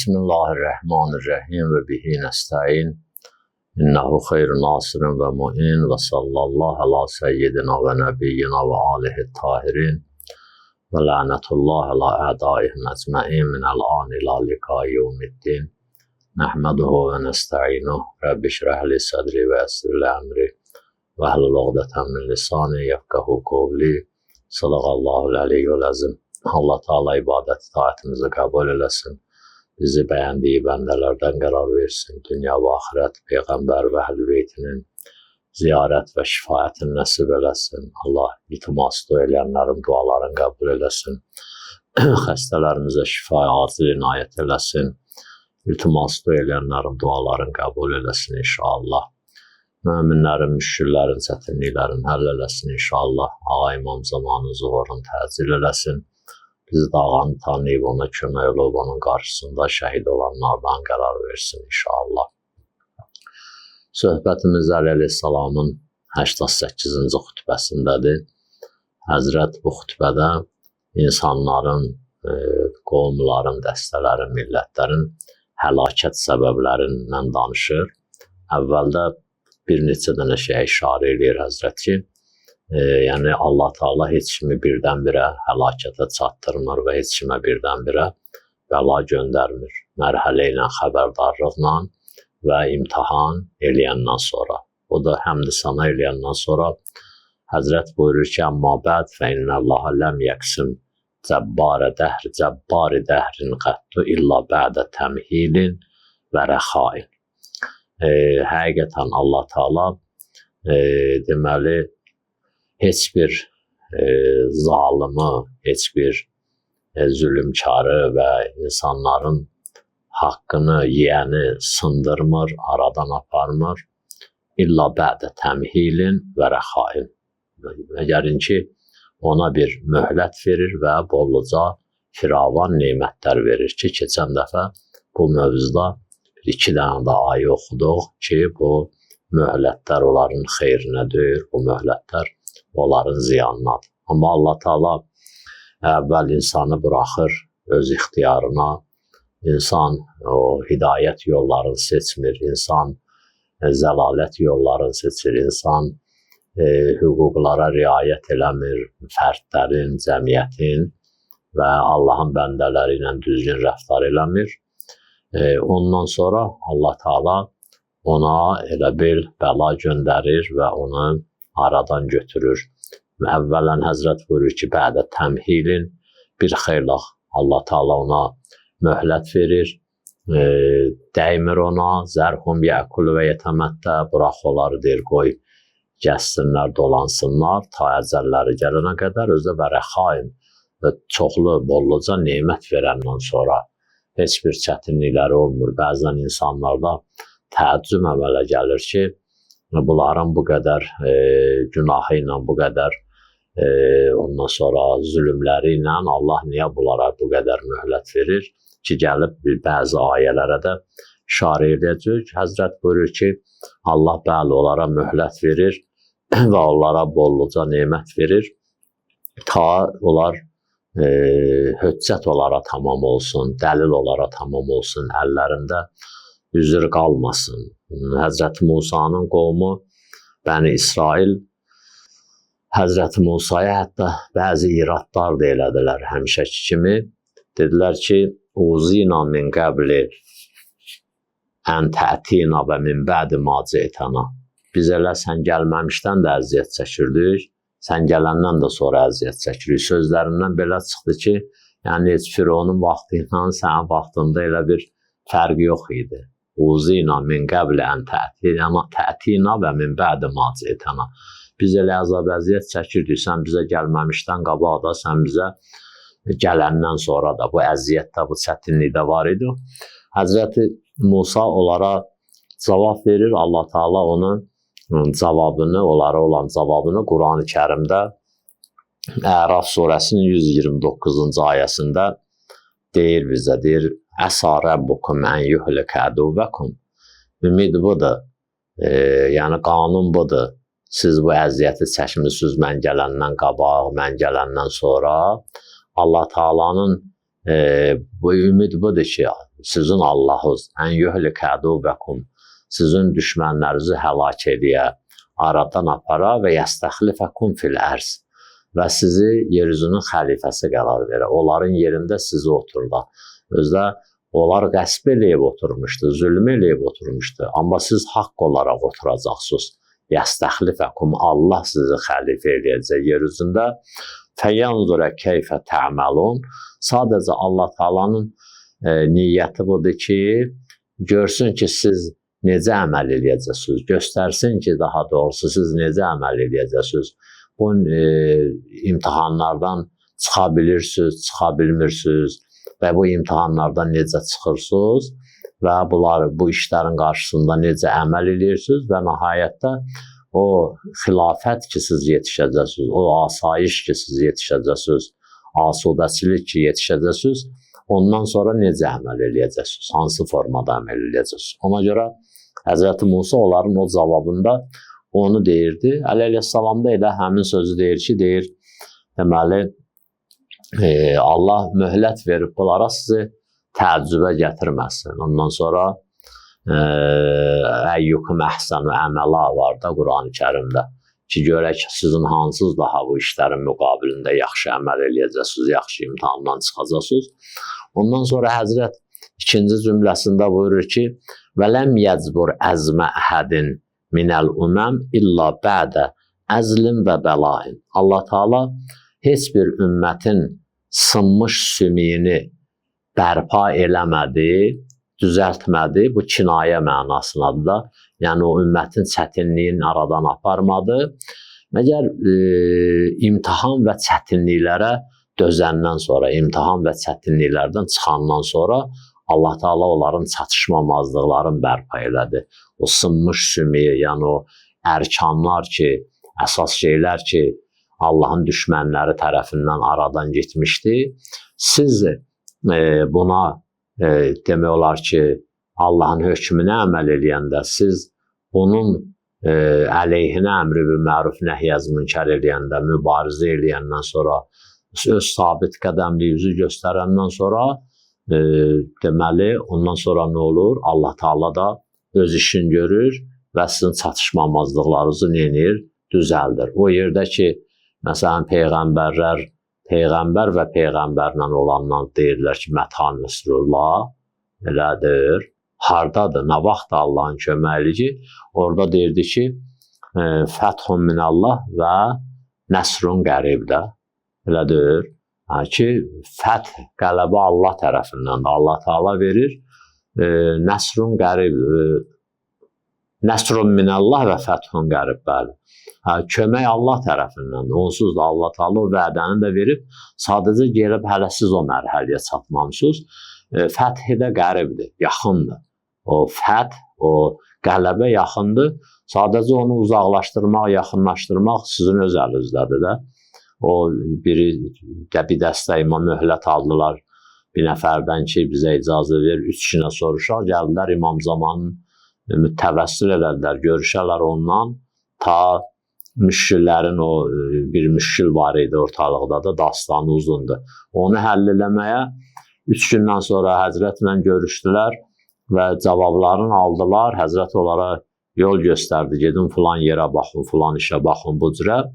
Bismillahirrahmanirrahim ve bihi nesta'in. İnnehu hayru nasirin ve mu'in ve sallallahu ala seyyidina ve nebiyyina ve alihi tahirin ve lanetullah ala a'daihim ecma'in minel an ila liqa'i yevmiddin. Nehmeduhu ve nesta'inuhu. Rabbi şrah li sadri ve yessir li emri ve hlul uqdeten min lisani yefkahu kavli. Sadaqallahul aliyyul azim. Allah Teala ibadet itaatimizi kabul eylesin. Bizi beğendiği bendelerden karar versin. Dünya ve ahiret peygamber ve ehl-i beytinin ziyaret ve şifaatini nasip eylesin. Allah iltimaslı eyleyenlerin dualarını kabul eylesin. Hastalarımıza şifa acil inayet eylesin. İltimaslı eyleyenlerin dualarını kabul eylesin inşallah. Müminlerin, müşküllerin, çetinliklerin həll eləsin inşallah. Ağa İmam zamanı zuhurun təcil eləsin. Bizi dağanı tanıyıb ona kömək olub, onun qarşısında şəhid olanlardan qərar versin inşallah. Söhbətimiz Əli əleyhissalamın 88-ci xütbəsindədir. Həzrət bu xütbədə insanların, qovumların, dəstələrin, millətlərin həlakət səbəblərindən danışır. Əvvəldə bir neçə dənə şey işarə edir Həzrət ki, yəni Allah Teala heç kimi birdən-birə həlakətə çatdırmır və heç kimə birdən-birə bəla göndərmir. Mərhələ ilə, xəbərdarlıqla və imtihan eləyəndən sonra. O da həmd-i sana eləyəndən sonra Həzrət buyurur ki, əmmə bəd fə innəllaha ləm yəqsim cəbbari dəhrin qəttu illa bədə təmhilin və rəxain. Həqiqətən Allah Teala deməli heç bir zalimi, heç bir zülümkarı və insanların haqqını yiyəni sındırmır, aradan aparmır. İlla bədə təmhilin və rəxain. Məgərin ki, ona bir möhlət verir və bolluca firavan nemətlər verir ki, keçən dəfə bu mövzuda 2 dənə də ayə oxuduq ki, bu möhlətlər onların xeyrinə deyil, bu möhlətlər onların ziyanınadır. Amma Allah Teala əvvəl insanı buraxır öz ixtiyarına, insan o hidayət yollarını seçmir, insan zəlalət yollarını seçir, insan hüquqlara riayət eləmir, fərdlərin, cəmiyyətin və Allahın bəndələri ilə düzgün rəftar eləmir. Ondan sonra Allah Teala ona elə bil bəla göndərir və onu aradan götürür. Əvvələn Həzrət buyurur ki, bədə təmhilin bir xeylaq. Allah Teala ona möhlət verir, dəymir ona, zərhum yəkul və yetəmətdə, bıraq onları deyir, qoy, gəzsinlər, dolansınlar, ta əcəlləri gələnə qədər özə və rəxain və çoxlu, bolluca nemət verəndən sonra heç bir çətinlikləri olmur. Bəzən insanlarda təəccüb əmələ gəlir ki, bunların bu qədər günahı ilə, bu qədər ondan sonra zülümləri ilə Allah niyə bunlara bu qədər möhlət verir ki, gəlib bəzi ayələrə də işarə edəcək. Həzrət buyurur ki, Allah bəli onlara möhlət verir və onlara bolluca nemət verir, ta onlar höccət onlara tamam olsun, dəlil onlara tamam olsun, əllərində üzr qalmasın. Həzrəti Musanın qovmu Bəni İsrail Həzrəti Musaya hətta bəzi iradlar da elədilər həmişəki kimi. Dedilər ki, uzina min qəbli ən tə'tina və min bədi macitana. Biz elə sən gəlməmişdən də əziyyət çəkirdik, sən gələndən də sonra əziyyət çəkirik. Sözlərindən belə çıxdı ki, yəni heç Fironun vaxtı ilə sənin vaxtında elə bir fərq yox idi. Uzina min qəbli ən tə'tina və min bədi macitana. Biz elə əzab əziyyət çəkirdik, sən bizə gəlməmişdən qabaq da, sən bizə gələndən sonra da bu əziyyətdə, bu çətinlikdə var idi. Həzrəti Musa onlara cavab verir, Allah Teala onun cavabını, onlara olan cavabını Quran-ı Kərimdə Əraf surəsinin 129-cu ayəsində deyir bizə, deyir, Əsa Rabbukum ən yuhlikə əduvvəkum. Ümid budur, yəni qanun budur. Siz bu əziyyəti çəkmisiniz mən gələndən qabaq, mən gələndən sonra. Allah Teala'nın bu ümid budur ki, sizin Allahınız ən yuhlikə əduvvəkum, sizin düşmənlərinizi həlak eləyə, aradan apara və yəstəxlifəkum fil ərz və sizi yeryüzünün xəlifəsi qərar verə. Onların yerində sizi oturda. Özdə onlar qəsb eləyib oturmuşdu, zülm eləyib oturmuşdu. Amma siz haqq olaraq oturacaqsınız. Yəstəxlifəkum, Allah sizi xəlifə eləyəcək yeryüzündə. Fəyanzurə keyfə tə'məlun. Sadəcə Allah Taala'nın niyyəti budur ki, görsün ki, siz necə əməl eləyəcəksiniz, göstərsin ki, daha doğrusu siz necə əməl eləyəcəksiniz. Bu imtahanlardan çıxa bilirsiniz, çıxa bilmirsiniz və bu imtahanlardan necə çıxırsınız və bu işlərin qarşısında necə əməl eləyirsiniz və nəhayətdə o xilafət ki, siz yetişəcəksiniz, o asayiş ki, siz yetişəcəksiniz, asudəçilik ki, yetişəcəksiniz, ondan sonra necə əməl eləyəcəksiniz, hansı formada əməl eləyəcəksiniz. Ona görə Həzrəti Musa onların o cavabında onu deyirdi. Əli əleyhissalam da elə həmin sözü deyir ki, deyir, deməli, Allah möhlət verib bunlara sizi təəccübə gətirməsin. Ondan sonra əyyukum əhsənu əməla var da Quran-ı Kərimdə ki, görək sizin hansız daha bu işlərin müqabilində yaxşı əməl eləyəcəksiniz, yaxşı imtahandan çıxacaqsınız. Ondan sonra Həzrət ikinci cümləsində buyurur ki, vələm yəcbur əzmə əhədin minəl uməm illa bədə əzlim və bəlain. Allah Teala heç bir ümmətin sınmış sümiyini bərpa eləmədi, düzəltmədi. Bu kinayə mənasındadır da. Yəni, o ümmətin çətinliyin aradan aparmadı. Məgər imtihan və çətinliklərə dözəndən sonra, imtihan və çətinliklərdən çıxandan sonra Allah Teala onların çatışmamazlıqlarını bərpa elədi. O sınmış sümüyü, yəni o ərkanlar ki, əsas şeylər ki, Allahın düşmənləri tərəfindən aradan getmişdi. Siz buna demək olar ki, Allahın hökmünə əməl eləyəndə, siz onun əleyhinə əmri bil məruf nəhyəz münkər eləyəndə, mübarizə eləyəndən sonra, öz sabit qədəmliyinizi göstərəndən sonra, deməli, ondan sonra nə olur? Allah Teala da öz işini görür və sizin çatışmamazlıqlarınızı neyinir? Düzəldir. O yerdə ki, məsələn, Peyğəmbər və Peyğəmbərlə olandan deyirlər ki, mətə nəsrullah, elədir, hardadır, nə vaxt Allahın köməkliyi? Orada deyirdi ki, fəthun minəllah və nəsrun qəribdə, elədir. Ki, fəth, qələbə Allah tərəfindən də Allah Teala verir, nəsrun qərib, nəsrun minəllah və fəthun qərib, bəli. Kömək Allah tərəfindən, onsuz da Allah Teala o vədəni də verib, sadəcə gəlib hələ siz o mərhəliyə çatmamısınız. Fəthi də qəribdir, yaxındır. O fəth, o qələbə yaxındır. Sadəcə onu uzaqlaşdırmaq, yaxınlaşdırmaq sizin öz əlinizdədir də. O bir dəstə imam möhlət aldılar bir nəfərdən ki, bizə icazə ver, 3 günə soruşaq, gəldilər İmam Zamanın təvəssül elədilər, görüşələr ondan, ta müşkillərin o bir müşkil var idi ortalıqda da, dastanı uzundur. Onu həll eləməyə 3 gündən sonra Həzrətlə görüşdülər və cavablarını aldılar. Həzrət onlara yol göstərdi, gedin filan yerə baxın, filan işə baxın, bu cürə.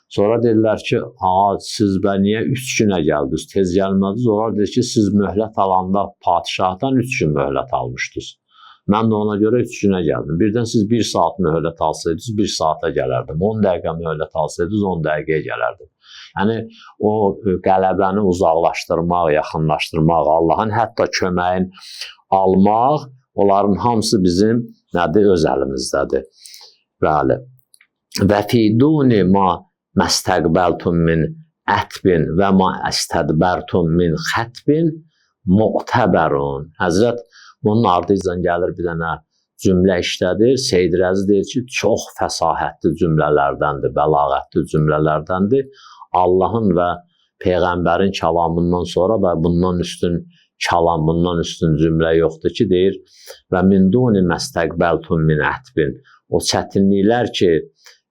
Sonra dedilər ki, siz niyə 3 günə gəldiniz, tez gəlmədiniz? Onlar dedi ki, siz möhlət alanda padişahdan 3 gün möhlət almışdınız. Mən də ona görə 3 günə gəldim. Birdən siz 1 saat möhlət alsaydınız, 1 saata gələrdim. 10 dəqiqə möhlət alsaydınız, 10 dəqiqəyə gələrdim. Yəni, o qələbəni uzaqlaşdırmaq, yaxınlaşdırmaq, Allahın hətta köməyin almaq, onların hamısı bizim nədir? Öz əlimizdədir. Bəli. Və fiduni ma məstəqbəltum min ətbin və ma əstədbərtum min xətbin muqtəbərun. Həzrət bunun ardınca gəlir bir dənə cümlə işlədir. Seyyid Rəzi deyir ki, çox fəsahətli cümlələrdəndir, bəlağətli cümlələrdəndir. Allahın və Peyğəmbərin kəlamından sonra da bundan üstün kəlam, bundan üstün cümlə yoxdur ki, deyir və min duni məstəqbəltum min ətbin. O çətinliklər ki,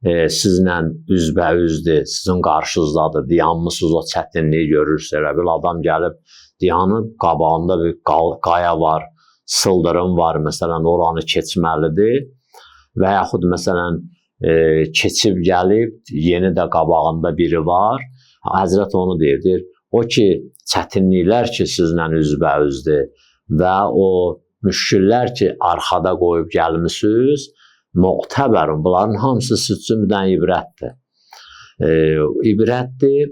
sizlə üzbəüzdür, sizin qarşınızdadır, dayanmısınız, o çətinliyi görürsünüz. Elə bil adam gəlib dayanıb, qabağında bir qaya var, sıldırım var, məsələn, oranı keçməlidir və yaxud məsələn, keçib gəlib, yeni də qabağında biri var. Həzrət onu deyir, o ki, çətinliklər ki, sizlə üzbəüzdür və o müşkillər ki, arxada qoyub gəlmişsiniz, muqtəbərun, bunların hamısı siz üçün bir dənə ibrətdir. İbrətdir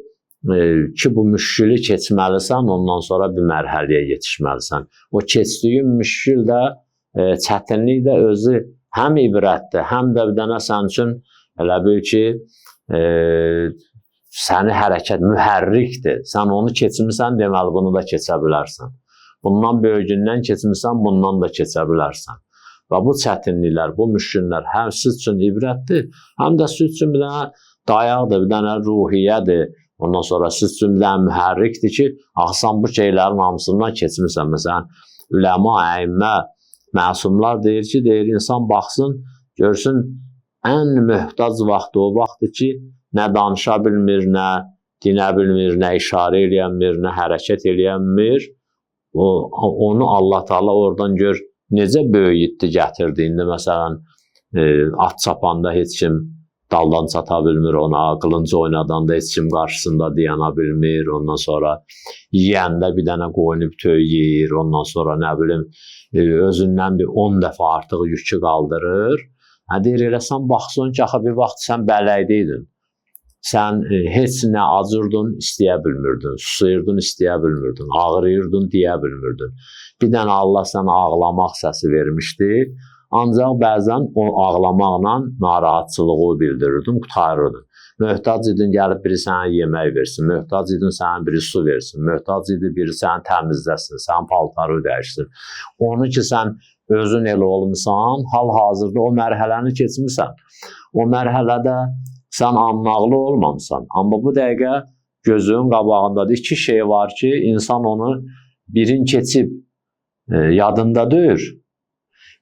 ki, bu müşkülü keçməlisən, ondan sonra bir mərhələyə yetişməlisən. O keçdiyin müşkül də, çətinlik də özü həm ibrətdir, həm də bir dənə sənin üçün elə bil ki, səni hərəkət, mühərrikdir. Sən onu keçmirsən, deməli bunu da keçə bilərsən. Bundan böyüyündən keçmirsən, bundan da keçə bilərsən. Və bu çətinliklər, bu müşküllər həm siz üçün ibrətdir, həm də siz üçün bir dənə dayaqdır, bir dənə ruhiyyədir. Ondan sonra siz üçün bir dənə mühərrikdir ki, sən bu şeylərin hamısından keçmirsən. Məsələn, üləma, əimmə, məsumlar deyir ki, insan baxsın, görsün, ən möhtac vaxtı o vaxtdır ki, nə danışa bilmir, nə dinə bilmir, nə işarə eləyənmir, nə hərəkət eləyənmir. Onu Allah Teala oradan gör, necə böyüyüdü, gətirdi. İndi məsələn, at çapanda heç kim daldan çata bilmir ona, qılıncı oynadanda heç kim qarşısında dayana bilmir, ondan sonra yiyəndə bir dənə qoyunu bütöv yeyir, ondan sonra nə bilim, özündən bir 10 dəfə artıq yükü qaldırır. Deyir, elə sən baxsın ki, bir vaxt sən bələkdəydin. Sən heç nə acırdın, istəyə bilmirdin, susayırdın, istəyə bilmirdin, ağrıyırdın, deyə bilmirdin. Bir dənə Allah sənə ağlamaq səsi vermişdi. Ancaq bəzən o ağlamaqla narahatçılığı bildirirdin, qurtarırdın. Möhtac idin, gəlib biri sənə yemək versin, möhtac idin sənə biri su versin, möhtac idin biri səni təmizləsin, sənin paltarı dəyişsin. Onu ki, sən özün elə olmuşsan, hal-hazırda o mərhələni keçmirsən. O mərhələdə sən anlaqlı olmamısan. Amma bu dəqiqə gözünün qabağındadır. İki şey var ki, insan onu birin keçib, yadındadır.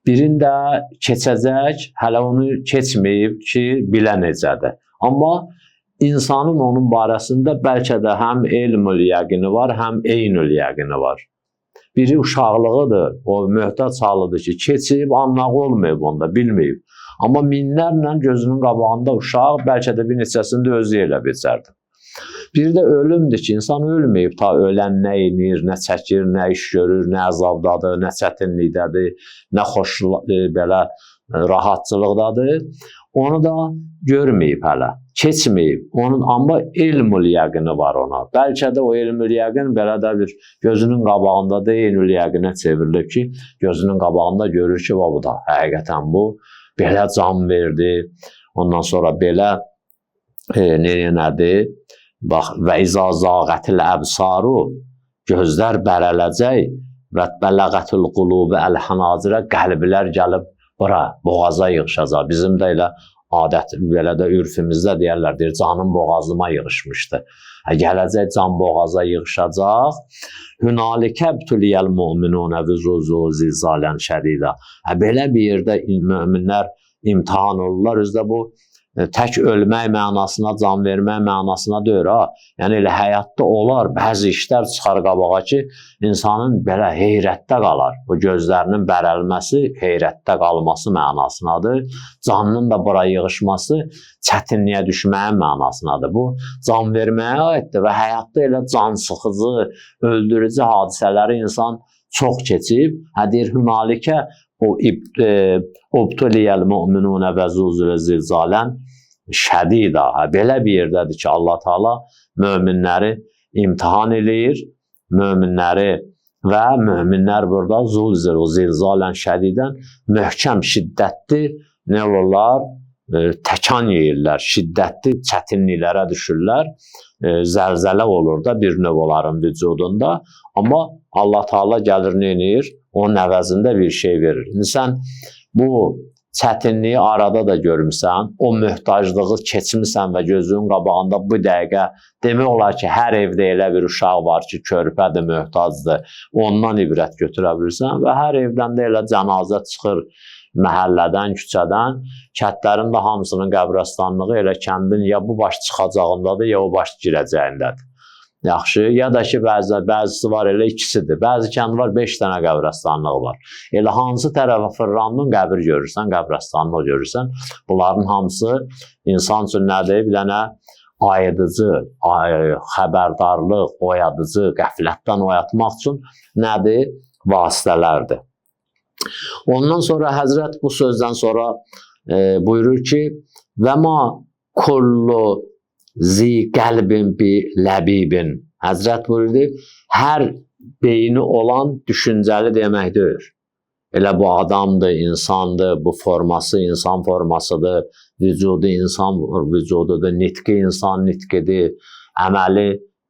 Birin də keçəcək, hələ onu keçməyib ki, bilə necədir. Amma insanın onun barəsində bəlkə də həm elmül yəqini var, həm eynül yəqini var. Biri uşaqlığıdır, o möhtac halıdır ki, keçib, anlağı olmayıb onda, bilməyib. Amma minlərlə gözünün qabağında uşaq, bəlkə də bir neçəsini də özü elə becərdi. Bir də ölümdür ki, insan ölməyib, ta ölən nə inir, nə çəkir, nə iş görür, nə əzabdadır, nə çətinlikdədir, nə xoş, belə rahatçılıqdadır. Onu da görməyib hələ, keçməyib. Onun amma elmül yəqini var ona. Bəlkə də o elmül yəqin belə də bir gözünün qabağında da elmül yəqinə çevrilir ki, gözünün qabağında görür ki, bu da həqiqətən bu, belə can verdi. Ondan sonra belə nədir? Bax, və izə zağətil əbsaru, gözlər bərələcək və bələğətul qulubu əl-hənazirə, qəlblər gəlib bura, boğaza yığışacaq. Bizim də elə adət, belə də ürfümüzdə deyərlər, deyir, canım boğazıma yığışmışdı. Gələcək can boğaza yığışacaq. Hünalikə btüliyəl müminunə və zuzu zilzalən şədidə. Belə bir yerdə müminlər imtihan olurlar. Özdə bu, tək ölmək mənasına, can vermək mənasına deyir. Yəni elə həyatda olar, bəzi işlər çıxar qabağa ki, insanın belə heyrətdə qalar. Bu gözlərinin bərəlməsi, heyrətdə qalması mənasınadır. Canının da bura yığışması, çətinliyə düşməyin mənasınadır. Bu, can verməyə aiddir və həyatda elə can sıxıcı, öldürücü hadisələri insan çox keçib. Deyir, hünalikə o obtuliyəl müminunə və zuzülə zilzalən şədidə. Belə bir yerdədir ki, Allah Teala möminləri imtihan eləyir, möminləri və möminlər burada zilzalən şədidən möhkəm, şiddətli nə olurlar? Təkan yeyirlər, şiddətli çətinliklərə düşürlər, zəlzələ olur da bir növ onların vücudunda. Amma Allah Teala gəlir, neynir? Onun əvəzində bir şey verir. Sən bu çətinliyi arada da görmüsən, o möhtaclığı keçmirsən və gözünün qabağında bu dəqiqə demək olar ki, hər evdə elə bir uşaq var ki, körpədir, möhtacdır, ondan ibrət götürə bilirsən və hər evdən də elə cənazə çıxır məhəllədən, küçədən, kətlərin də hamısının qəbrəstanlığı elə kəndin ya bu baş çıxacağındadır, ya o baş girəcəyindədir. Yaxşı, ya da ki, bəzisi var elə ikisidir. Bəzi kənd var, 5 dənə qəbrəstanlığı var. Elə hansı tərəfə fırlandın, qəbir görürsən, qəbrəstanlıq görürsən. Bunların hamısı insan üçün nədir? Bir dənə ayıdıcı, xəbərdarlıq, oyadıcı, qəflətdən oyatmaq üçün nədir? Vasitələrdir. Ondan sonra Həzrət bu sözdən sonra buyurur ki, və ma kullu zi qəlbin bi ləbibin. Həzrət buyurdu, hər beyni olan düşüncəli demək deyil. Elə bu adamdır, insandır, bu forması insan formasıdır, vücudu insan vücududur, nitqi insan nitqidir, əməli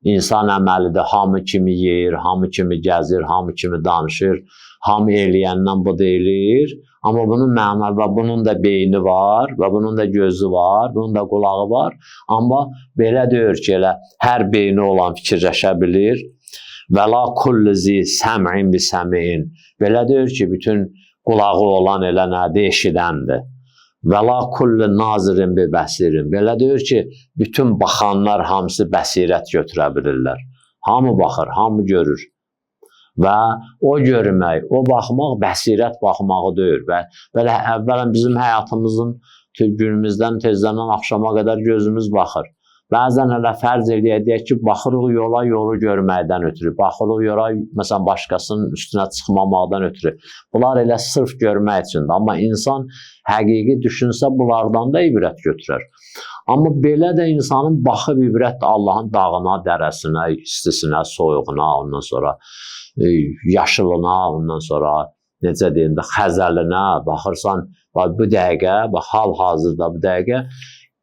insan əməlidir, hamı kimi yeyir, hamı kimi gəzir, hamı kimi danışır, hamı eləyəndən bu deyilir. Amma bunun məna və bunun da beyni var və bunun da gözü var, bunun da qulağı var. Amma belə deyir ki, elə hər beyni olan fikirləşə bilir. Və la kullu zi səm'in bi səmin. Belə deyir ki, bütün qulağı olan elə nədir? Eşidəndir. Və la kullu nazirin bi bəsirin. Belə deyir ki, bütün baxanlar hamısı bəsirət götürə bilirlər. Hamı baxır, hamı görür. Və o görmək, o baxmaq bəsirət baxmağı deyil. Və belə əvvələn bizim həyatımızın günümüzdən tezdən axşama qədər gözümüz baxır. Bəzən elə fərz edək ki, baxırıq yola, yolu görməkdən ötürü. Baxırıq yola, məsələn, başqasının üstünə çıxmamaqdan ötürü. Bunlar elə sırf görmək üçündür. Amma insan həqiqi düşünsə, bunlardan da ibrət götürər. Amma belə də insanın baxıb ibrət Allahın dağına, dərəsinə, istisinə, soyuğuna, ondan sonra yaşılına, ondan sonra necə deyim də, xəzəlinə baxırsan, bu dəqiqə, hal-hazırda bu dəqiqə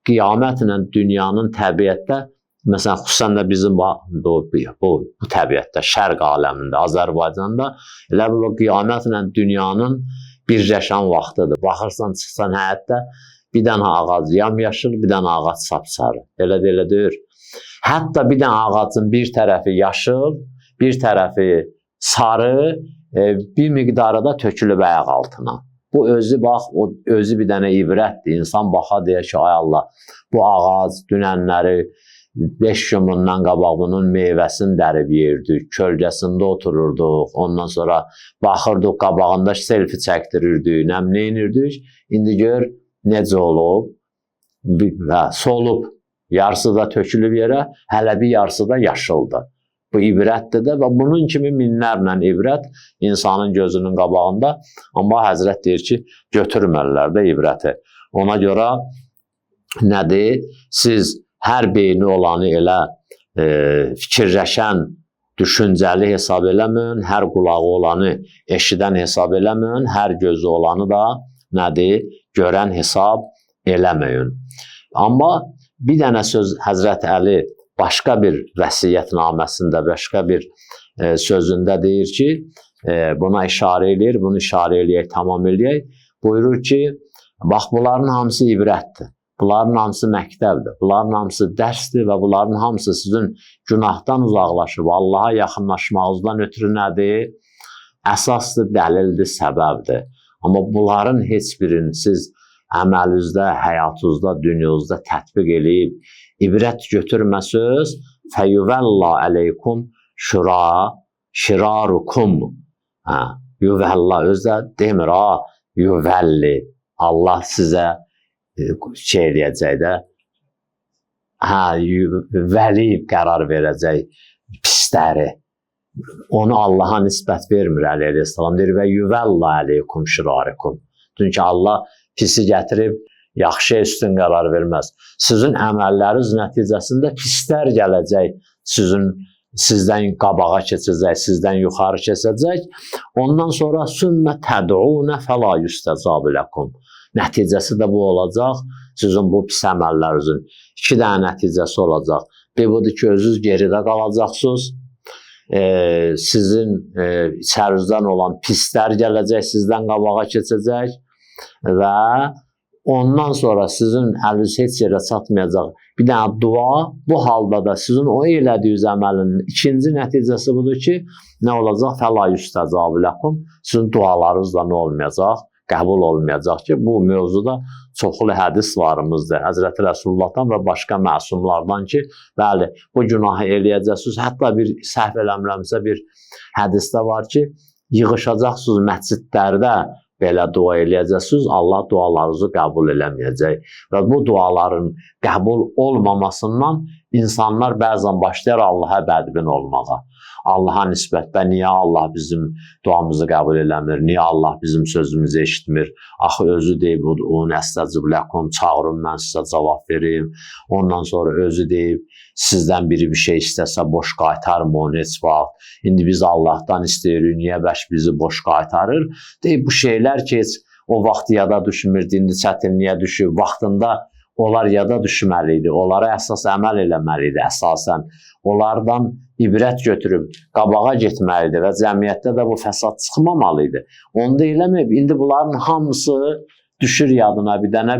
qiyamətlə dünyanın təbiətdə, məsələn, xüsusən də bizim bu təbiətdə, şərq aləmində, Azərbaycanda elə bu qiyamətlə dünyanın birləşən vaxtıdır. Baxırsan, çıxsan həyətdə bir dənə ağac yamyaşıl, bir dənə ağac sapsarı. Elə də elə deyir. Hətta bir dənə ağacın bir tərəfi yaşıl, bir tərəfi sarı, bir miqdarı da tökülüb ayaq altına. Bu özü, bax, o özü bir dənə ibrətdir. İnsan baxa deyir ki, ay Allah, bu ağac dünənləri 5 gün bundan qabaq bunun meyvəsini dərib yerdik, kölgəsində otururduq, ondan sonra baxırdıq, qabağında selfie çəkdirirdik, nəmləyinirdik. İndi gör, necə olub, solub, yarısı da tökülüb yerə, hələ bir yarısı da yaşıldır. Bu ibrətdir də və bunun kimi minlərlə ibrət insanın gözünün qabağında. Amma Həzrət deyir ki, götürməlilər də ibrəti. Ona görə nədir? Siz hər beyni olanı elə fikirləşən, düşüncəli hesab eləməyin, hər qulağı olanı eşidən hesab eləməyin, hər gözü olanı da nədir? Görən hesab eləməyin. Amma bir dənə söz Həzrət Əli başqa bir vəsiyyətnaməsində, başqa bir sözündə deyir ki, buna işarə eləyir, bunu işarə eləyək, tamam eləyək. Buyurur ki, bax, bunların hamısı ibrətdir, bunların hamısı məktəbdir, bunların hamısı dərsdir və bunların hamısı sizin günahdan uzaqlaşıb, Allaha yaxınlaşmağınızdan ötürü nədir? Əsasdır, dəlildir, səbəbdir. Amma bunların heç birini siz əməlinizdə, həyatınızda, dünyanızda tətbiq eləyib, ibrət götürməsəz, fəyüvəllə əleykum şirarukum. Yüvəllə, özdə demir, yüvəlli. Allah sizə şey eləyəcək də, vəliyib qərar verəcək pisləri. Onu Allaha nisbət vermir əleyhissalam. Deyir, və yüvəllə əleykum şirarukum. Çünki Allah pisi gətirib, yaxşıya üstün qərar verməz. Sizin əməlləriniz nəticəsində pislər gələcək, sizdən qabağa keçəcək, sizdən yuxarı keçəcək. Ondan sonra sümmə təd'unə fəla yüstəcab ləkum. Nəticəsi də bu olacaq. Sizin bu pis əməllərinizin 2 dənə nəticəsi olacaq. Bir budur ki, özünüz geridə qalacaqsınız. Sizin içərinizdən olan pislər gələcək, sizdən qabağa keçəcək və ondan sonra sizin əliniz heç yerə çatmayacaq bir dənə dua. Bu halda da sizin o elədiyiniz əməlin ikinci nəticəsi budur ki, nə olacaq? Fəla yüstəcab ləkum. Sizin dualarınız da nə olmayacaq? qəbul olmayacaq ki, bu mövzuda çoxlu hədis varımızdır. Həzrəti Rəsullahdan və başqa məsumlardan ki, bəli, bu günahı eləyəcəksiniz. Hətta bir səhv eləmirəmsə bir hədisdə var ki, yığışacaqsınız məscidlərdə belə dua eləyəcəksiniz, Allah dualarınızı qəbul eləməyəcək. Və bu duaların qəbul olmamasından insanlar bəzən başlayır Allaha bədbin olmağa. Allaha nisbətdə niyə Allah bizim duamızı qəbul eləmir? Niyə Allah bizim sözümüzü eşitmir? Axı özü deyib, onu əstəcib ləkum, çağırın, mən sizə cavab verim. Ondan sonra özü deyib, sizdən biri bir şey istəsə boş qaytarmı onu heç vaxt. İndi biz Allahdan istəyirik, niyə bəş bizi boş qaytarır? Deyib, bu şeylər ki, heç o vaxt yada düşmürdü, indi çətinliyə düşüb, vaxtında onlar yada düşməli idi, onlara əsas əməl eləməli idi, əsasən. Onlardan ibrət götürüb qabağa getməlidir və cəmiyyətdə də bu fəsad çıxmamalı idi. Onu da eləməyib, indi bunların hamısı düşür yadına bir dənə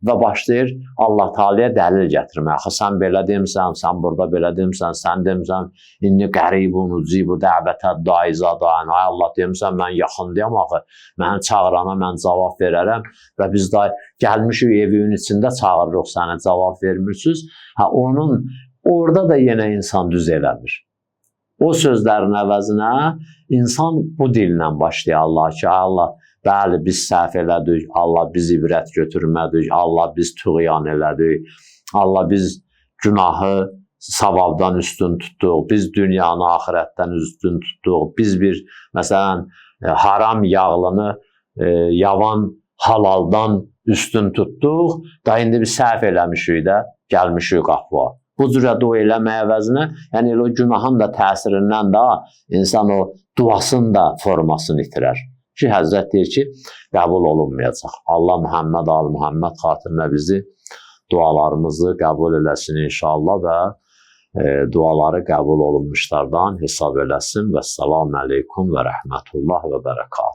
və başlayır Allah Teala'ya dəlil gətirmək. Axı sən belə demirsən, sən burada belə demirsən, sən demirsən, inni qəribun ucibu dəvətə daiza dain. Ay Allah demirsən, mən yaxındayam axı, məni çağırana mən cavab verərəm və biz də gəlmişik evin içində çağırırıq sənə cavab vermirsiniz. Onun orada da yenə insan düz eləmir. O sözlərin əvəzinə insan bu dillə başlayır Allah ki, Allah, bəli, biz səhv elədik, Allah biz ibrət götürmədik, Allah biz tuğyan elədik, Allah biz günahı savabdan üstün tutduq, biz dünyanı axirətdən üstün tutduq, biz bir, məsələn, haram yağlını yavan halaldan üstün tutduq, da indi biz səhv eləmişik də, gəlmişik qapıya. Bu cürə dua eləmək əvəzinə, yəni o günahın da təsirindən də insan o duasının da formasını itirər. Ki, Həzrət deyir ki, qəbul olunmayacaq. Allah Muhammed Ali Muhammed xatirinə bizi dualarımızı qəbul eləsin inşallah və duaları qəbul olunmuşlardan hesab eləsin. Və səlamu aleykum və rəhmətullah və bərəkatuhu.